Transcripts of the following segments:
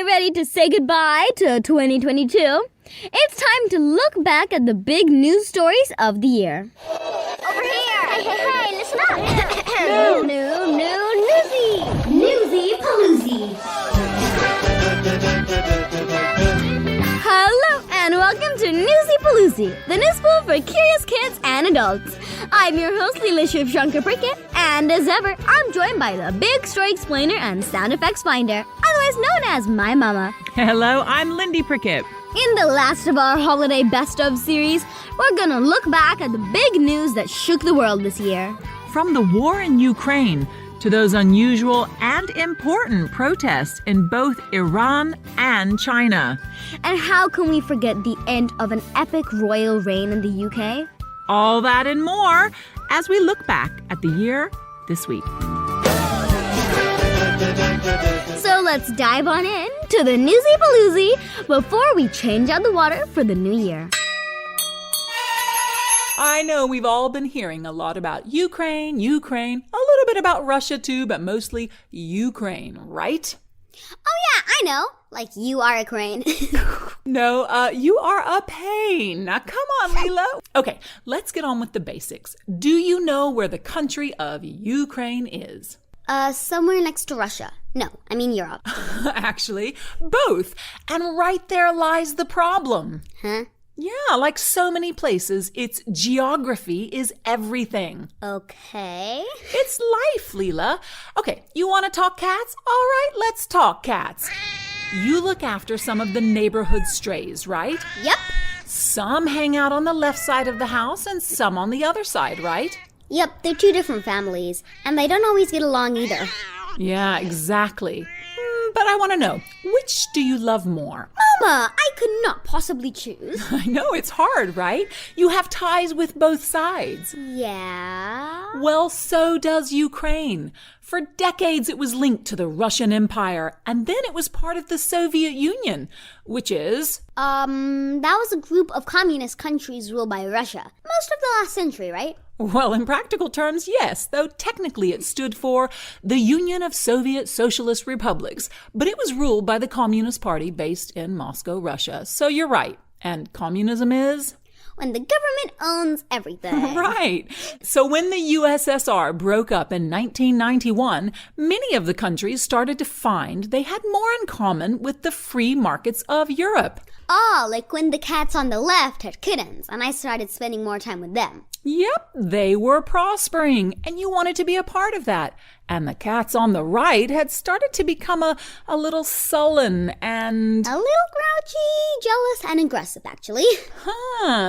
get ready to say goodbye to 2022. It's time to look back at the big news stories of the year. Over here! Hey, listen up! Newsy Paloozy. Hello and welcome to Newsy Paloozy, the news pool for curious kids and adults. I'm your host, Leela Shivshankar Prickett, and as ever, I'm joined by the Big Story Explainer and Sound Effects Finder, otherwise known as my mama. Hello, I'm Lindy Prickett. In the last of our holiday best-of series, we're gonna look back at the big news that shook the world this year. From the war in Ukraine to those unusual and important protests in both Iran and China. And how can we forget the end of an epic royal reign in the UK? All that and more as we look back at the year this week. So let's dive on in to the Newsy Paloozy before we change out the water for the new year. I know we've all been hearing a lot about Ukraine, a little bit about Russia too, but mostly Ukraine, right? Oh yeah, I know. Like you are a crane. No, you are a pain. Now come on, Leela. Okay, let's get on with the basics. Do you know where the country of Ukraine is? Somewhere next to Russia. No, I mean Europe. Actually, both. And right there lies the problem. Huh? Yeah, like so many places, its geography is everything. Okay. It's life, Leela. Okay, you want to talk cats? All right, let's talk cats. You look after some of the neighborhood strays, right? Yep. Some hang out on the left side of the house and some on the other side, right? Yep, they're two different families, and they don't always get along either. Yeah, exactly. But I want to know, which do you love more? Mama, I could not possibly choose. I know, it's hard, right? You have ties with both sides. Yeah? Well, so does Ukraine. For decades, it was linked to the Russian Empire, and then it was part of the Soviet Union, which is... That was a group of communist countries ruled by Russia. Most of the last century, right? Well, in practical terms, yes, though technically it stood for the Union of Soviet Socialist Republics, but it was ruled by the Communist Party based in Moscow, Russia. So you're right. And communism is... when the government owns everything. Right. So when the USSR broke up in 1991, many of the countries started to find they had more in common with the free markets of Europe. Oh, like when the cats on the left had kittens, and I started spending more time with them. Yep, they were prospering, and you wanted to be a part of that. And the cats on the right had started to become a little sullen and... a little grouchy, jealous, and aggressive, actually.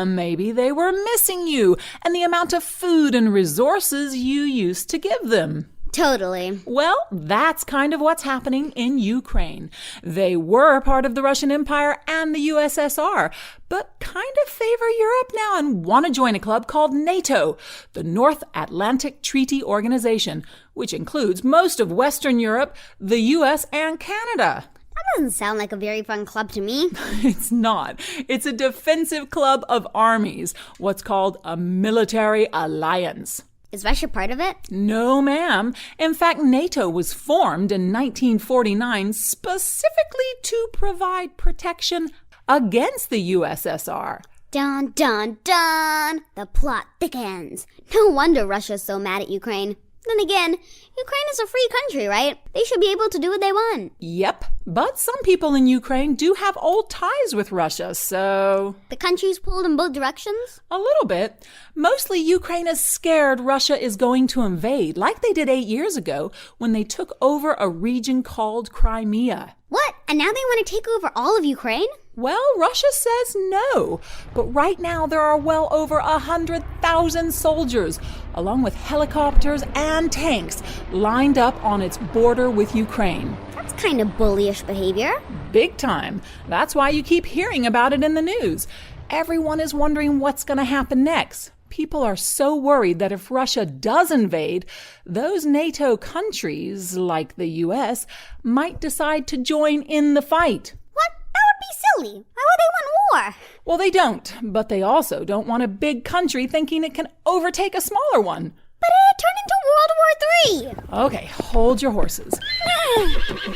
Maybe they were missing you and the amount of food and resources you used to give them. Totally. Well, that's kind of what's happening in Ukraine. They were part of the Russian Empire and the USSR, but kind of favor Europe now and want to join a club called NATO, the North Atlantic Treaty Organization, which includes most of Western Europe, the US, and Canada. That doesn't sound like a very fun club to me. It's not. It's a defensive club of armies, what's called a military alliance. Is Russia part of it? No, ma'am. In fact, NATO was formed in 1949 specifically to provide protection against the USSR. Dun, dun, dun! The plot thickens. No wonder Russia's so mad at Ukraine. Then again, Ukraine is a free country, right? They should be able to do what they want. Yep, but some people in Ukraine do have old ties with Russia, so... The country's pulled in both directions? A little bit. Mostly Ukraine is scared Russia is going to invade, like they did 8 years ago when they took over a region called Crimea. What? And now they want to take over all of Ukraine? Well, Russia says no, but right now there are well over 100,000 soldiers, along with helicopters and tanks, lined up on its border with Ukraine. That's kind of bullyish behavior. Big time. That's why you keep hearing about it in the news. Everyone is wondering what's going to happen next. People are so worried that if Russia does invade, those NATO countries, like the US, might decide to join in the fight. What? That would be silly. Why would they want war? Well, they don't, but they also don't want a big country thinking it can overtake a smaller one. But it turned into World War III. Okay, hold your horses.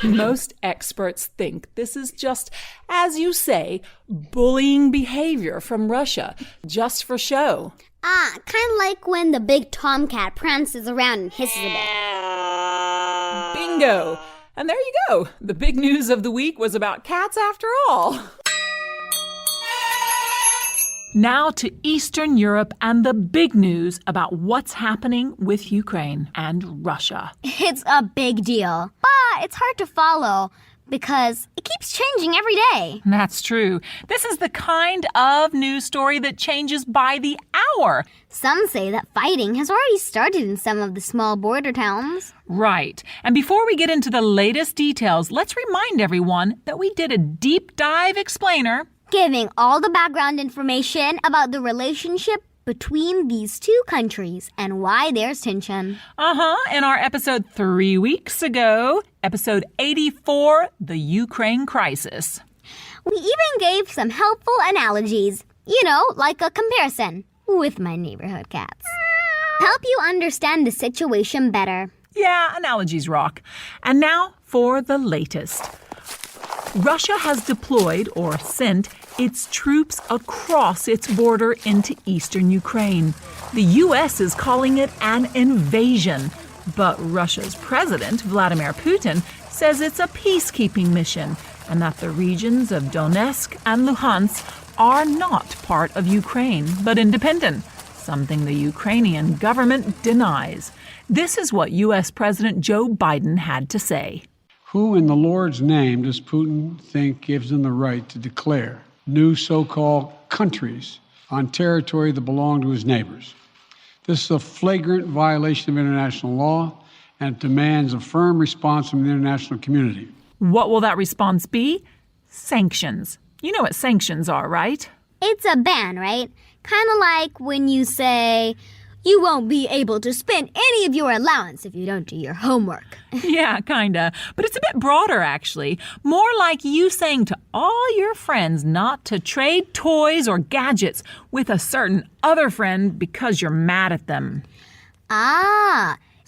Most experts think this is just, as you say, bullying behavior from Russia, just for show. Kind of like when the big tomcat prances around and hisses a bit. Bingo! And there you go. The big news of the week was about cats after all. Now to Eastern Europe and the big news about what's happening with Ukraine and Russia. It's a big deal, but it's hard to follow because it keeps changing every day. That's true. This is the kind of news story that changes by the hour. Some say that fighting has already started in some of the small border towns. Right. And before we get into the latest details, let's remind everyone that we did a deep dive explainer Giving all the background information about the relationship between these two countries and why there's tension. in our episode 3 weeks ago, episode 84, The Ukraine Crisis. We even gave some helpful analogies, like a comparison with my neighborhood cats. Help you understand the situation better. Yeah, analogies rock. And now for the latest. Russia has deployed or sent its troops across its border into eastern Ukraine. The U.S. is calling it an invasion, but Russia's president, Vladimir Putin, says it's a peacekeeping mission and that the regions of Donetsk and Luhansk are not part of Ukraine, but independent, something the Ukrainian government denies. This is what U.S. President Joe Biden had to say. Who in the Lord's name does Putin think gives him the right to declare new so-called countries on territory that belong to his neighbors? This is a flagrant violation of international law, and it demands a firm response from the international community. What will that response be? Sanctions. You know what sanctions are, right? It's a ban, right? Kind of like when you say, you won't be able to spend any of your allowance if you don't do your homework. Yeah, kinda. But it's a bit broader, actually. More like you saying to all your friends not to trade toys or gadgets with a certain other friend because you're mad at them.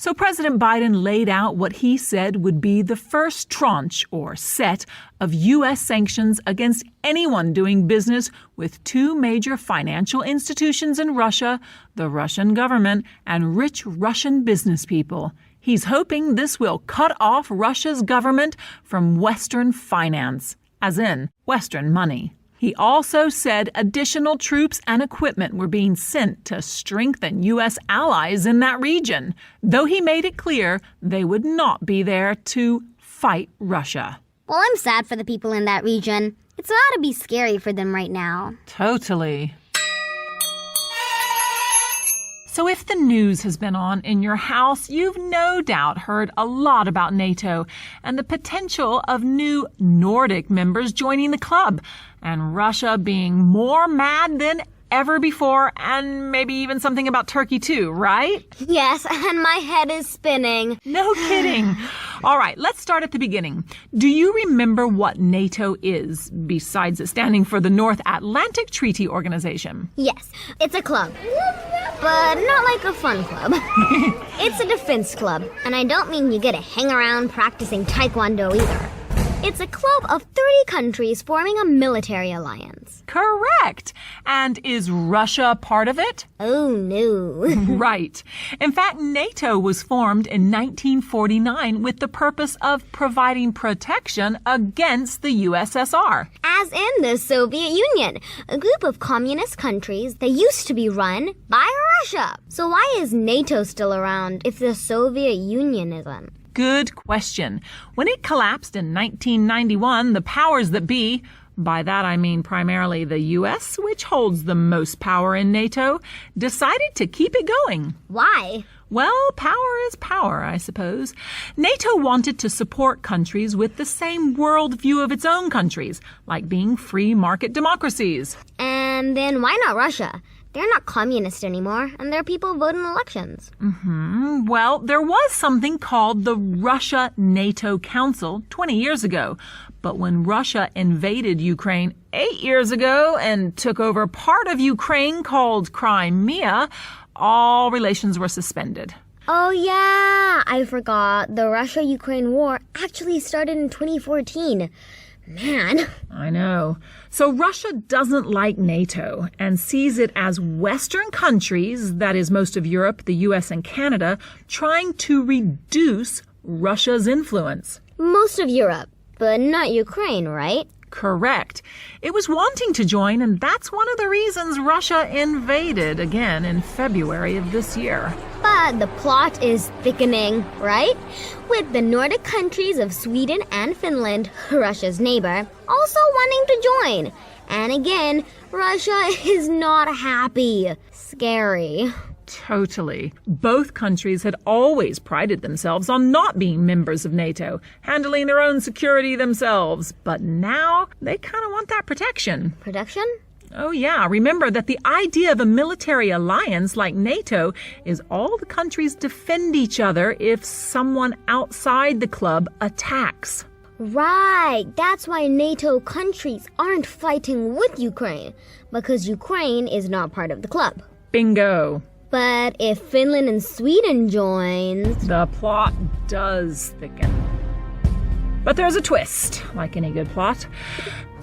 So President Biden laid out what he said would be the first tranche or set of U.S. sanctions against anyone doing business with two major financial institutions in Russia, the Russian government, and rich Russian business people. He's hoping this will cut off Russia's government from Western finance, as in Western money. He also said additional troops and equipment were being sent to strengthen U.S. allies in that region, though he made it clear they would not be there to fight Russia. Well, I'm sad for the people in that region. It's got to be scary for them right now. Totally. So if the news has been on in your house, you've no doubt heard a lot about NATO and the potential of new Nordic members joining the club, and Russia being more mad than ever before, and maybe even something about Turkey too, right? Yes, and my head is spinning. No kidding. All right, let's start at the beginning. Do you remember what NATO is, besides it standing for the North Atlantic Treaty Organization? Yes, it's a club. But not like a fun club. It's a defense club, and I don't mean you get to hang around practicing taekwondo either. It's a club of 30 countries forming a military alliance. Correct. And is Russia part of it? Oh, no. Right. In fact, NATO was formed in 1949 with the purpose of providing protection against the USSR. As in the Soviet Union, a group of communist countries that used to be run by Russia. So why is NATO still around if the Soviet Union isn't? Good question. When it collapsed in 1991, the powers that be, by that I mean primarily the U.S., which holds the most power in NATO, decided to keep it going. Why? Well, power is power, I suppose. NATO wanted to support countries with the same worldview of its own countries, like being free market democracies. And then why not Russia? They're not communist anymore, and their people vote in elections. Well, there was something called the Russia-NATO Council 20 years ago. But when Russia invaded Ukraine 8 years ago and took over part of Ukraine called Crimea, all relations were suspended. Oh yeah, I forgot. The Russia-Ukraine war actually started in 2014. Man. I know. So Russia doesn't like NATO and sees it as Western countries, that is most of Europe, the US and Canada, trying to reduce Russia's influence. Most of Europe, but not Ukraine, right? Correct. It was wanting to join, and that's one of the reasons Russia invaded again in February of this year. But the plot is thickening, right? With the Nordic countries of Sweden and Finland, Russia's neighbor, also wanting to join. And again, Russia is not happy. Scary. Totally. Both countries had always prided themselves on not being members of NATO, handling their own security themselves. But now they kind of want that protection. Protection? Oh yeah, remember that the idea of a military alliance like NATO is all the countries defend each other if someone outside the club attacks. Right, that's why NATO countries aren't fighting with Ukraine, because Ukraine is not part of the club. Bingo. But if Finland and Sweden joins... The plot does thicken. But there's a twist, like any good plot.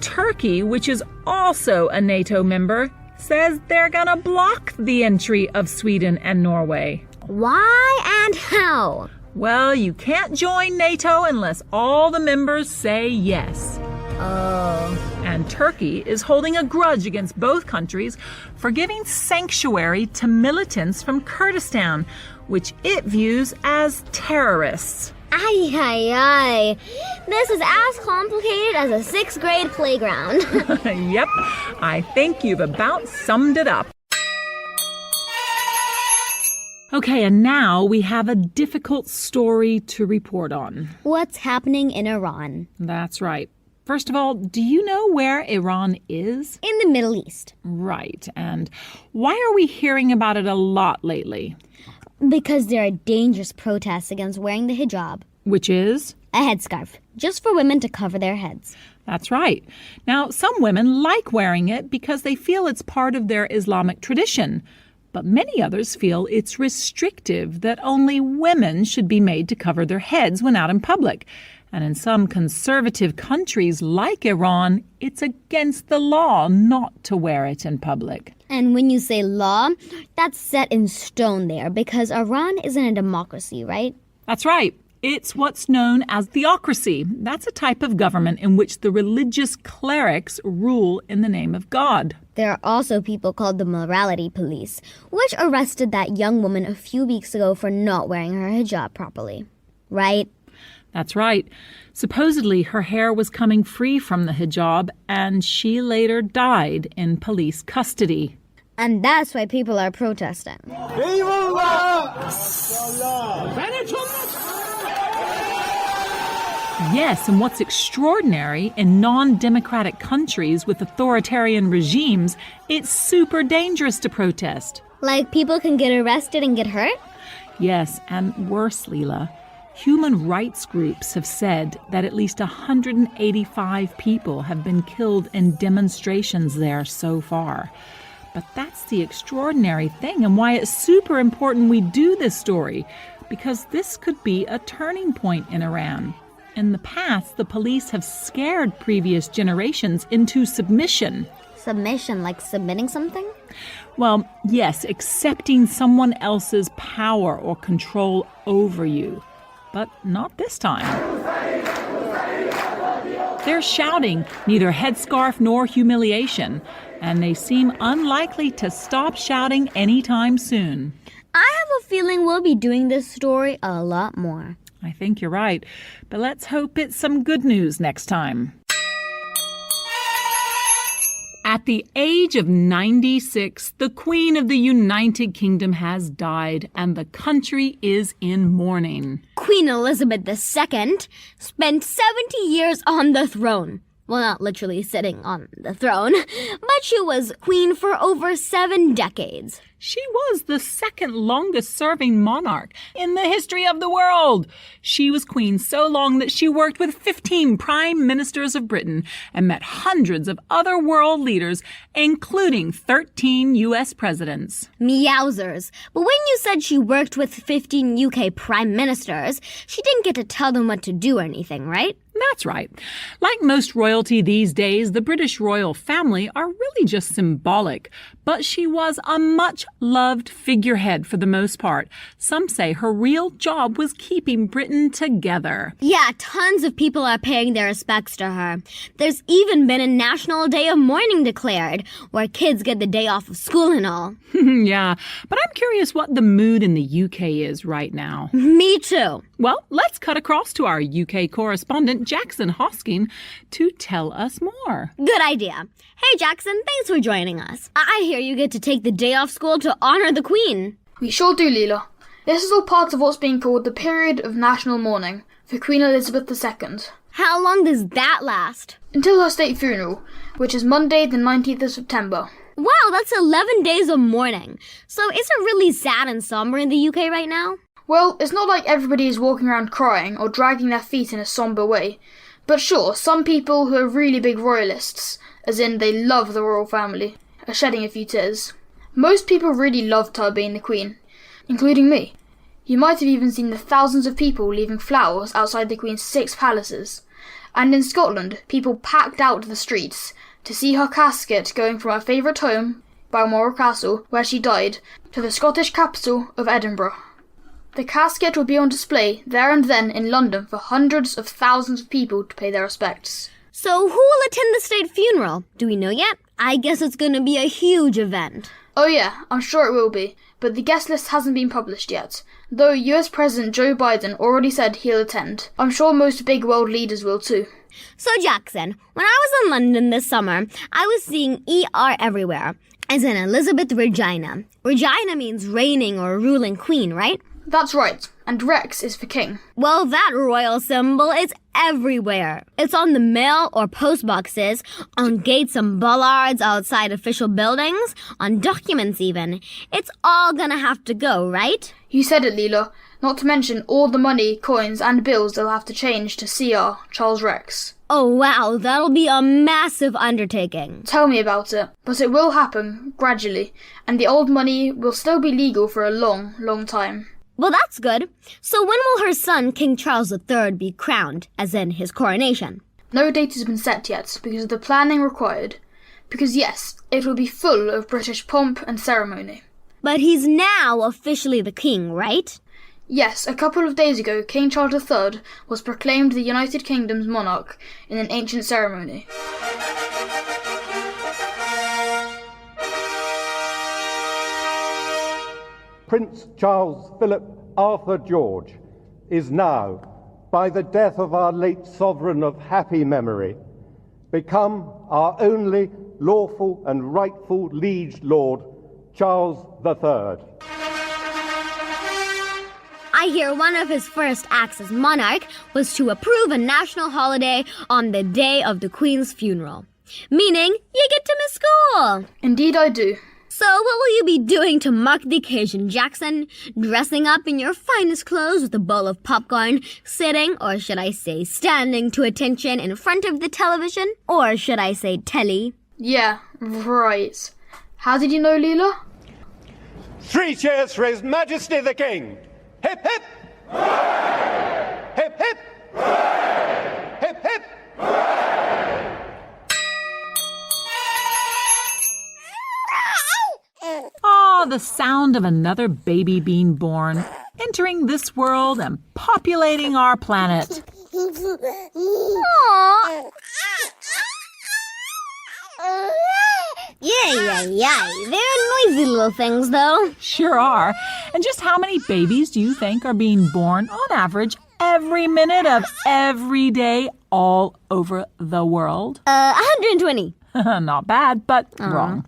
Turkey, which is also a NATO member, says they're gonna block the entry of Sweden and Norway. Why and how? Well, you can't join NATO unless all the members say yes. Oh. And Turkey is holding a grudge against both countries for giving sanctuary to militants from Kurdistan, which it views as terrorists. Ay, ay, ay. This is as complicated as a 6th grade playground. Yep, I think you've about summed it up. Okay, and now we have a difficult story to report on. What's happening in Iran? That's right. First of all, do you know where Iran is? In the Middle East. Right, and why are we hearing about it a lot lately? Because there are dangerous protests against wearing the hijab. Which is? A headscarf, just for women to cover their heads. That's right. Now, some women like wearing it because they feel it's part of their Islamic tradition. But many others feel it's restrictive, that only women should be made to cover their heads when out in public. And in some conservative countries like Iran, it's against the law not to wear it in public. And when you say law, that's set in stone there, because Iran isn't a democracy, right? That's right. It's what's known as theocracy. That's a type of government in which the religious clerics rule in the name of God. There are also people called the morality police, which arrested that young woman a few weeks ago for not wearing her hijab properly. Right? That's right. Supposedly, her hair was coming free from the hijab, and she later died in police custody. And that's why people are protesting. Yes, and what's extraordinary, in non-democratic countries with authoritarian regimes, it's super dangerous to protest. Like people can get arrested and get hurt? Yes, and worse, Leela. Human rights groups have said that at least 185 people have been killed in demonstrations there so far. But that's the extraordinary thing and why it's super important we do this story, because this could be a turning point in Iran. In the past, the police have scared previous generations into submission. Submission, like submitting something? Well, yes, accepting someone else's power or control over you. But not this time. They're shouting neither headscarf nor humiliation, and they seem unlikely to stop shouting anytime soon. I have a feeling we'll be doing this story a lot more. I think you're right, but let's hope it's some good news next time. At the age of 96, the Queen of the United Kingdom has died, and the country is in mourning. Queen Elizabeth II spent 70 years on the throne. Well, not literally sitting on the throne, but she was queen for over 7 decades. She was the second longest serving monarch in the history of the world. She was queen so long that she worked with 15 prime ministers of Britain and met hundreds of other world leaders, including 13 U.S. presidents. Meowsers. But when you said she worked with 15 UK prime ministers, she didn't get to tell them what to do or anything, right? That's right. Like most royalty these days, the British royal family are really just symbolic. But she was a much-loved figurehead for the most part. Some say her real job was keeping Britain together. Yeah, tons of people are paying their respects to her. There's even been a National Day of Mourning declared, where kids get the day off of school and all. Yeah, but I'm curious what the mood in the UK is right now. Me too. Well, let's cut across to our UK correspondent, Jackson Hosking, to tell us more. Good idea. Hey, Jackson, thanks for joining us. I hear you get to take the day off school to honor the Queen. We sure do, Leela. This is all part of what's being called the period of national mourning for Queen Elizabeth II. How long does that last? Until her state funeral, which is Monday the 19th of September. Wow, that's 11 days of mourning. So is it really sad and somber in the UK right now? Well, it's not like everybody is walking around crying or dragging their feet in a somber way. But sure, some people who are really big royalists, as in they love the royal family, are shedding a few tears. Most people really loved her being the Queen, including me. You might have even seen the thousands of people leaving flowers outside the Queen's 6 palaces. And in Scotland, people packed out the streets to see her casket going from her favourite home, Balmoral Castle, where she died, to the Scottish capital of Edinburgh. The casket will be on display there and then in London for hundreds of thousands of people to pay their respects. So who will attend the state funeral? Do we know yet? I guess it's going to be a huge event. Oh yeah, I'm sure it will be, but the guest list hasn't been published yet. Though US President Joe Biden already said he'll attend. I'm sure most big world leaders will too. So Jackson, when I was in London this summer, I was seeing ER everywhere, as in Elizabeth Regina. Regina means reigning or ruling queen, right? That's right, and Rex is for king. Well, that royal symbol is everywhere. It's on the mail or post boxes, on gates and bollards outside official buildings, on documents even. It's all gonna have to go, right? You said it, Leela. Not to mention all the money, coins and bills they'll have to change to CR, Charles Rex. Oh wow, that'll be a massive undertaking. Tell me about it. But it will happen, gradually, and the old money will still be legal for a long, long time. Well, that's good. So when will her son, King Charles III, be crowned, as in his coronation? No date has been set yet, because of the planning required. Because yes, it will be full of British pomp and ceremony. But he's now officially the king, right? Yes, a couple of days ago, King Charles III was proclaimed the United Kingdom's monarch in an ancient ceremony. Prince Charles Philip Arthur George is now, by the death of our late sovereign of happy memory, become our only lawful and rightful liege lord, Charles III. I hear one of his first acts as monarch was to approve a national holiday on the day of the Queen's funeral. Meaning, you get to miss school. Indeed I do. So what will you be doing to mark the occasion, Jackson? Dressing up in your finest clothes with a bowl of popcorn, sitting, or should I say standing to attention in front of the television? Or should I say telly? Yeah, right. How did you know, Leela? 3 cheers for His Majesty the King! Hip hip! Hooray! Hip hip! Hooray! Hip hip! Ah, the sound of another baby being born, entering this world and populating our planet. Aww. Yay. They're noisy little things, though. Sure are. And just how many babies do you think are being born on average every minute of every day all over the world? 120. Not bad, but wrong.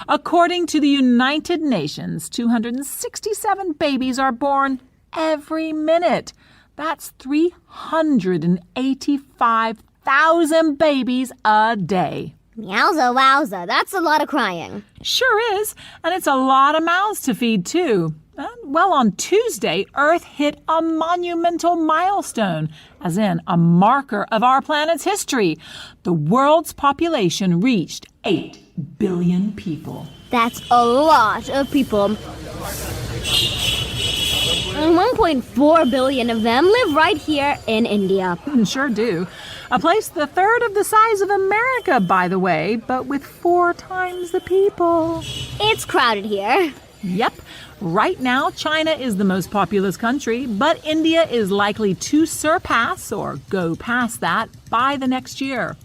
According to the United Nations, 267 babies are born every minute. That's 385,000 1,000 babies a day. Yowza wowza, that's a lot of crying. Sure is, and it's a lot of mouths to feed, too. Well, on Tuesday, Earth hit a monumental milestone, as in a marker of our planet's history. The world's population reached 8 billion people. That's a lot of people. And 1.4 billion of them live right here in India. Sure do. A place the third of the size of America, by the way, but with 4 times the people. It's crowded here. Yep. Right now, China is the most populous country, but India is likely to surpass or go past that by the next year.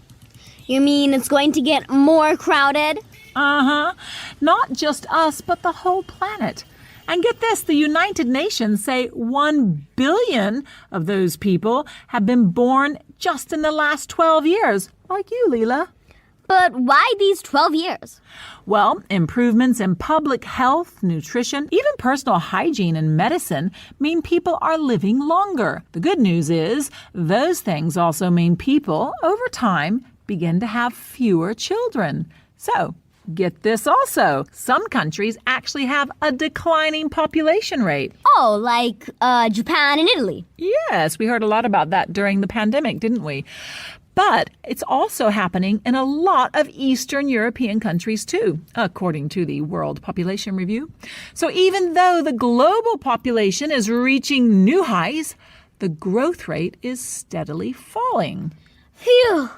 You mean it's going to get more crowded? Uh-huh. Not just us, but the whole planet. And get this, the United Nations say 1 billion of those people have been born just in the last 12 years, like you, Leela. But why these 12 years? Well, improvements in public health, nutrition, even personal hygiene and medicine mean people are living longer. The good news is those things also mean people, over time, begin to have fewer children. So, get this also. Some countries actually have a declining population rate. Oh, like Japan and Italy. Yes, we heard a lot about that during the pandemic, didn't we? But it's also happening in a lot of Eastern European countries too, according to the World Population Review. So even though the global population is reaching new highs, the growth rate is steadily falling. Phew.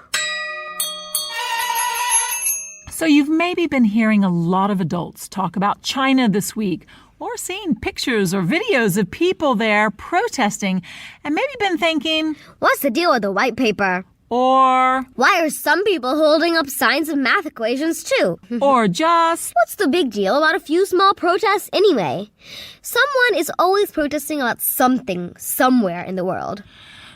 So you've maybe been hearing a lot of adults talk about China this week, or seen pictures or videos of people there protesting, and maybe been thinking, What's the deal with the white paper? or Why are some people holding up signs of math equations too? or just, What's the big deal about a few small protests anyway? Someone is always protesting about something somewhere in the world.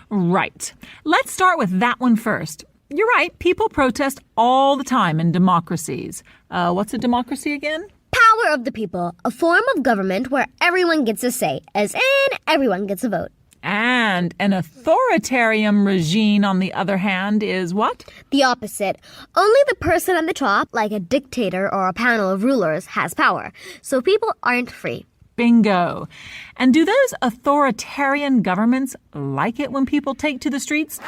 right. Let's start with that one first. You're right, people protest all the time in democracies. What's a democracy again? Power of the people, a form of government where everyone gets a say, as in everyone gets a vote. And an authoritarian regime, on the other hand, is what? The opposite. Only the person at the top, like a dictator or a panel of rulers, has power. So people aren't free. Bingo. And do those authoritarian governments like it when people take to the streets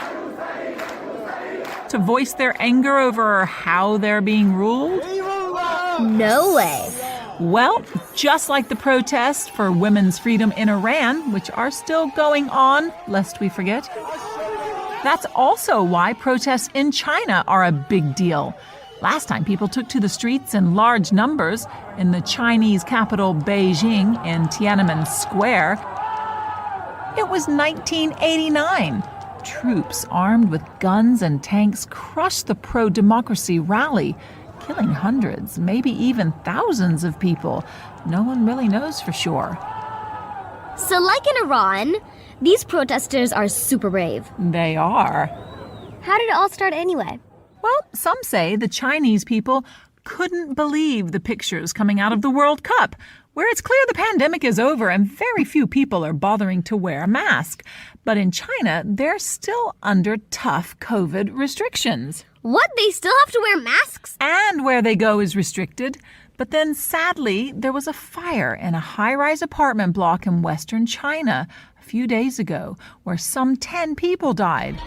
to voice their anger over how they're being ruled? No way. Well, just like the protests for women's freedom in Iran, which are still going on, lest we forget. That's also why protests in China are a big deal. Last time people took to the streets in large numbers in the Chinese capital Beijing in Tiananmen Square, it was 1989. Troops armed with guns and tanks crushed the pro-democracy rally, killing hundreds, maybe even thousands of people. No one really knows for sure. So like in Iran, these protesters are super brave. They are. How did it all start anyway? Well, some say the Chinese people couldn't believe the pictures coming out of the World Cup, where it's clear the pandemic is over and very few people are bothering to wear a mask. But in China, they're still under tough COVID restrictions. What? They still have to wear masks? And where they go is restricted. But then, sadly, there was a fire in a high-rise apartment block in western China a few days ago, where some 10 people died.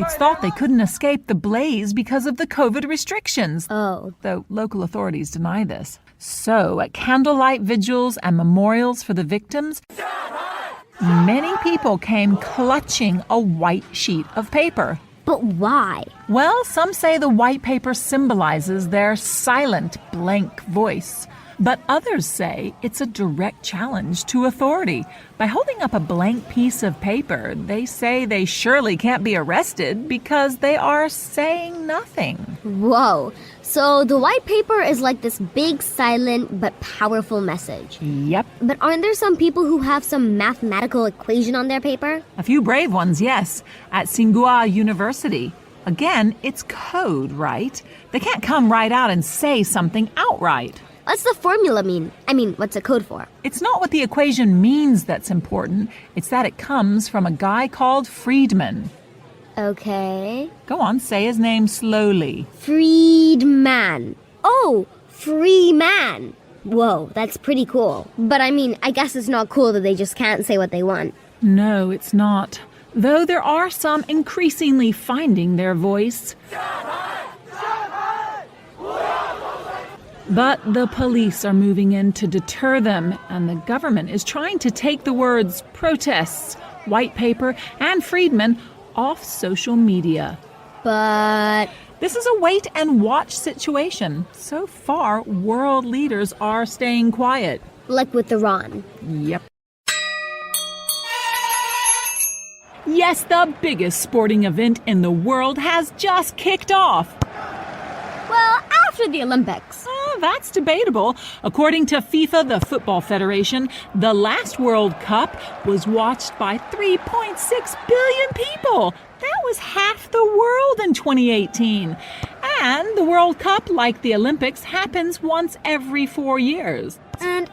It's thought they couldn't escape the blaze because of the COVID restrictions. Oh. Though local authorities deny this. So, at candlelight vigils and memorials for the victims, many people came clutching a white sheet of paper. But why? Well, some say the white paper symbolizes their silent, blank voice. But others say it's a direct challenge to authority. By holding up a blank piece of paper, they say they surely can't be arrested because they are saying nothing. Whoa. So the white paper is like this big, silent, but powerful message. Yep. But aren't there some people who have some mathematical equation on their paper? A few brave ones, yes. At Tsinghua University. Again, it's code, right? They can't come right out and say something outright. What's the formula mean? I mean, what's it code for? It's not what the equation means that's important. It's that it comes from a guy called Friedman. Okay. Go on, say his name slowly. Freedman. Oh, free man. Whoa, that's pretty cool. But I mean, I guess it's not cool that they just can't say what they want. No, it's not. Though there are some increasingly finding their voice. But the police are moving in to deter them, and the government is trying to take the words protests, white paper, and freedmen off social media. But This is a wait and watch situation. So far, world leaders are staying quiet. like with Iran. Yep. Yes, the biggest sporting event in the world has just kicked off. Well, after the Olympics. That's debatable. According to FIFA, the Football Federation, the last World Cup was watched by 3.6 billion people. That was half the world in 2018. And the World Cup, like the Olympics, happens once every 4 years. And,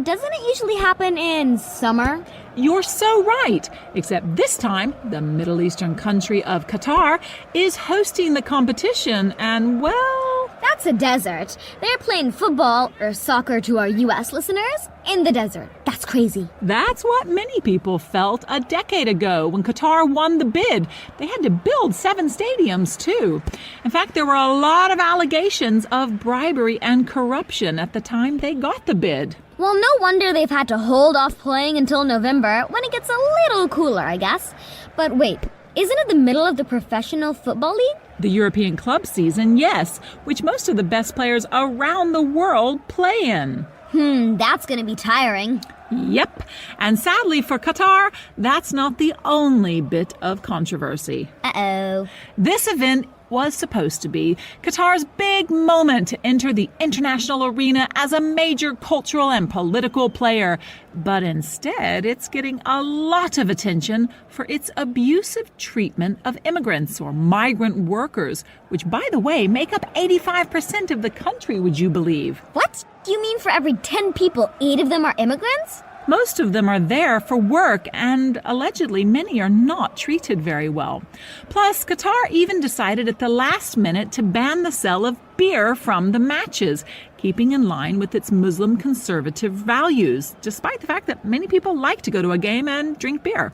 doesn't it usually happen in summer? You're so right. Except this time, the Middle Eastern country of Qatar is hosting the competition and, well... That's a desert. They're playing football, or soccer to our U.S. listeners, in the desert. That's crazy. That's what many people felt a decade ago when Qatar won the bid. They had to build 7 stadiums, too. In fact, there were a lot of allegations of bribery and corruption at the time they got the bid. Well, no wonder they've had to hold off playing until November, when it gets a little cooler, I guess. But wait, isn't it the middle of the professional football league? The European club season, yes, which most of the best players around the world play in. That's gonna be tiring. Yep. And sadly for Qatar, that's not the only bit of controversy. Uh-oh. This event was supposed to be Qatar's big moment to enter the international arena as a major cultural and political player. But instead, it's getting a lot of attention for its abusive treatment of immigrants or migrant workers, which, by the way, make up 85% of the country, would you believe? What? You mean for every 10 people, 8 of them are immigrants? Most of them are there for work, and allegedly many are not treated very well. Plus, Qatar even decided at the last minute to ban the sale of beer from the matches, keeping in line with its Muslim conservative values, despite the fact that many people like to go to a game and drink beer.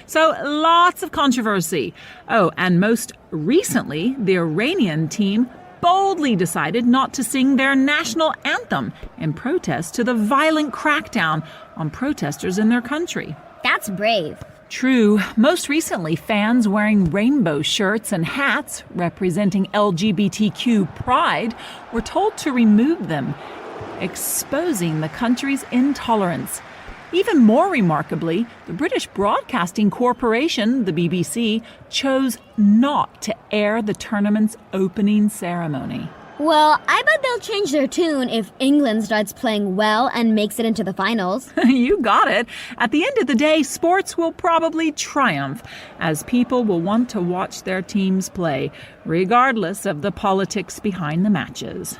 So lots of controversy. Oh, and most recently, the Iranian team boldly decided not to sing their national anthem in protest to the violent crackdown on protesters in their country. That's brave. True. Most recently, fans wearing rainbow shirts and hats representing LGBTQ pride were told to remove them, exposing the country's intolerance. Even more remarkably, the British Broadcasting Corporation, the BBC, chose not to air the tournament's opening ceremony. Well, I bet they'll change their tune if England starts playing well and makes it into the finals. You got it. At the end of the day, sports will probably triumph, as people will want to watch their teams play, regardless of the politics behind the matches.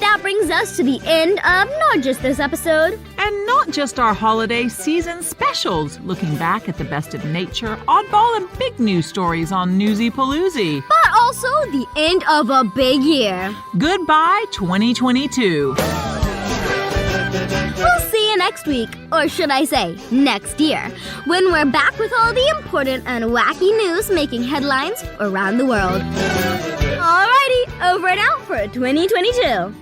That brings us to the end of not just this episode, and not just our holiday season specials, looking back at the best of nature, oddball, and big news stories on Newsy Paloozy, but also the end of a big year. Goodbye 2022. We'll see you next week, or should I say, next year, when we're back with all the important and wacky news making headlines around the world. Alrighty, over and out for 2022.